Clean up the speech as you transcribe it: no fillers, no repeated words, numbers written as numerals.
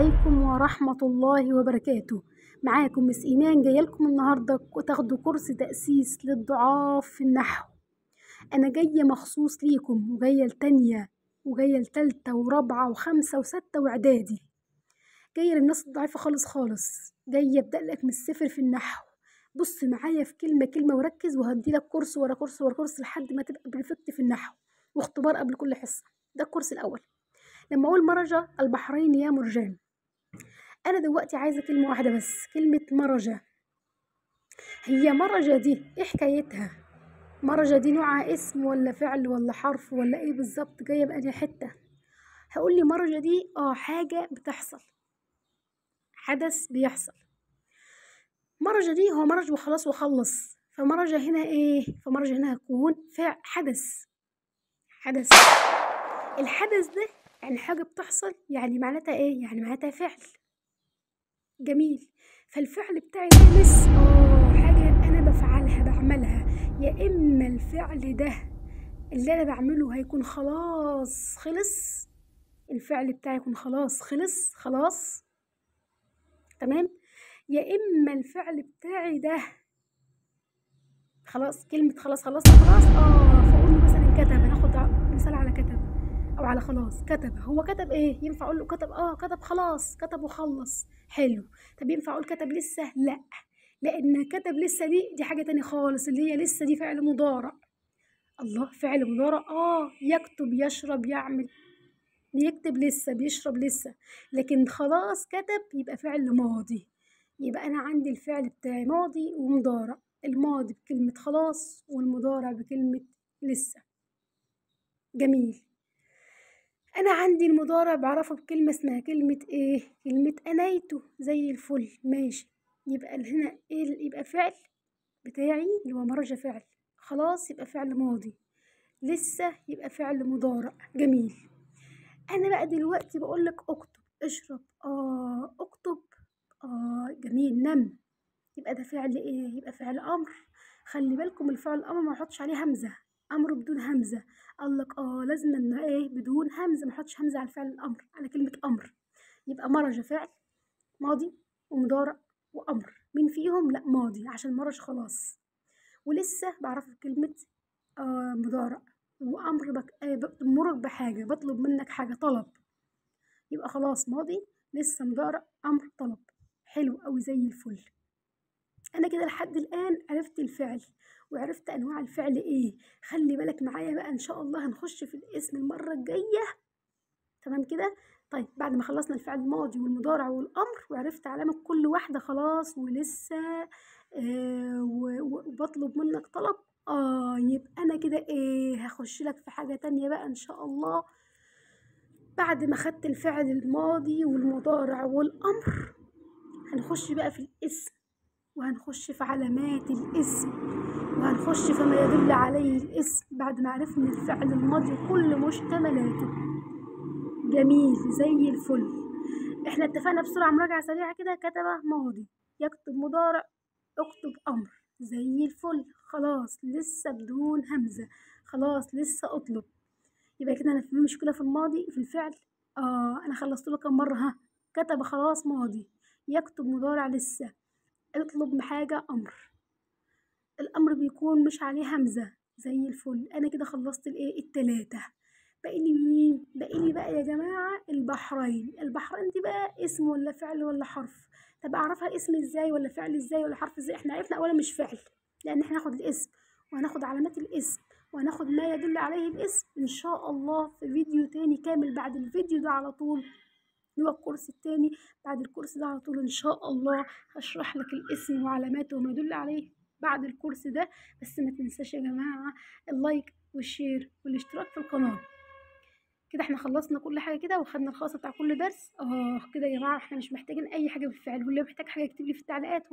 عليكم ورحمة الله وبركاته. معاكم مس إيمان جاية لكم النهاردة تاخدوا كورس تأسيس للضعاف في النحو. أنا جاية مخصوص ليكم وجاية لتانية وجاية لتالتة ورابعة وخمسة وستة وإعدادي. جاية للناس الضعيفة خالص خالص، جاية أبدأ لك من الصفر في النحو. بص معايا في كلمة كلمة وركز، وهديلك كورس ورا كورس ورا كورس لحد ما تبقى بريفكت في النحو، واختبار قبل كل حصة. ده الكورس الأول. لما أقول مرج البحرين يا مرجان، أنا دلوقتي عايزة كلمة واحدة بس، كلمة مرجة. هي مرجة دي إيه حكايتها؟ مرجة دي نوعها اسم ولا فعل ولا حرف ولا إيه بالظبط؟ جاية بأنهي حتة؟ هقول لي مرجة دي حاجة بتحصل، حدث بيحصل. مرجة دي هو مرج وخلاص وخلص، فمرجة هنا إيه؟ فمرجة هنا هيكون حدث. حدث، الحدث ده يعني حاجة بتحصل، يعني معناتها إيه؟ يعني معناتها فعل. جميل. فالفعل بتاعي ده لسه حاجة أنا بفعلها بعملها، يا إما الفعل ده اللي أنا بعمله هيكون خلاص خلص، الفعل بتاعي يكون خلاص خلص خلاص تمام، يا إما الفعل بتاعي ده خلاص، كلمة خلاص خلصنا خلاص فأقول مثلا كتب، هناخد مثال على كتب أو على خلاص. كتب، هو كتب إيه؟ ينفع أقول له كتب كتب خلاص، كتب وخلص، حلو. طب ينفع أقول كتب لسه؟ لأ، لأن كتب لسه دي حاجة تانية خالص، اللي هي لسه دي فعل مضارع. الله، فعل مضارع يكتب يشرب يعمل، بيكتب لسه بيشرب لسه، لكن خلاص كتب يبقى فعل ماضي. يبقى أنا عندي الفعل بتاعي ماضي ومضارع، الماضي بكلمة خلاص والمضارع بكلمة لسه. جميل. أنا عندي المضارع بعرفه بكلمة اسمها كلمة إيه؟ كلمة أنيته، زي الفل، ماشي. يبقى هنا إيه؟ يبقى فعل بتاعي اللي هو مرج فعل، خلاص يبقى فعل ماضي، لسه يبقى فعل مضارع. جميل. أنا بقى دلوقتي بقولك اكتب، اشرب، اكتب، جميل. نم، يبقى ده فعل ايه؟ يبقى فعل امر. خلي بالكم الفعل الامر ما احطش عليه همزه، امر بدون همزه. قالك لازم انه ايه؟ بدون همزه، ما احطش همزه على الفعل الامر، على كلمه امر. يبقى مرج فعل ماضي ومضارع وامر، مين فيهم؟ لا ماضي عشان مرج خلاص. ولسه بعرفه بكلمه مضارع. وامر بأمرك بحاجه، بطلب منك حاجه، طلب. يبقى خلاص ماضي، لسه مضارع، امر، طلب. حلو قوي زي الفل. انا كده لحد الان عرفت الفعل وعرفت انواع الفعل ايه. خلي بالك معايا بقى، ان شاء الله هنخش في الاسم المره الجايه، تمام كده؟ طيب بعد ما خلصنا الفعل الماضي والمضارع والامر وعرفت علامه كل واحده خلاص، ولسه وبطلب منك طلب، يبقى انا كده ايه؟ هخش لك في حاجه تانية بقى ان شاء الله. بعد ما خدت الفعل الماضي والمضارع والامر، هنخش بقى في الاسم، وهنخش في علامات الاسم، وهنخش فيما يدل عليه الاسم بعد ما عرفنا الفعل الماضي كل مشتملاته. جميل زي الفل. احنا اتفقنا بسرعة مراجعة سريعة كده: كتب ماضي، يكتب مضارع، اكتب امر، زي الفل، خلاص لسه بدون همزة، خلاص لسه اطلب. يبقى كده انا في مشكلة في الماضي في الفعل. انا خلصت له كم مرة؟ كتب خلاص ماضي، يكتب مضارع لسه، اطلب حاجة امر، الامر بيكون مش عليه همزة، زي الفل. انا كده خلصت الايه؟ التلاتة. باقي لي مين؟ باقي لي بقى يا جماعة البحرين. البحرين دي بقى اسم ولا فعل ولا حرف؟ طب اعرفها اسم ازاي ولا فعل ازاي ولا حرف ازاي؟ احنا عرفنا اولا مش فعل، لان احنا هناخد الاسم وهناخد علامات الاسم وهناخد ما يدل عليه الاسم ان شاء الله في فيديو تاني كامل بعد الفيديو ده على طول، اللي هو الكورس التاني. بعد الكورس ده على طول ان شاء الله هشرح لك الاسم وعلاماته وما يدل عليه بعد الكورس ده. بس ما تنساش يا جماعة اللايك والشير والاشتراك في القناة. كده احنا خلصنا كل حاجة كده، وخدنا الخاص بتاع كل درس. كده يا جماعة احنا مش محتاجين اي حاجة بالفعل، واللي محتاج حاجة يكتب لي في التعليقات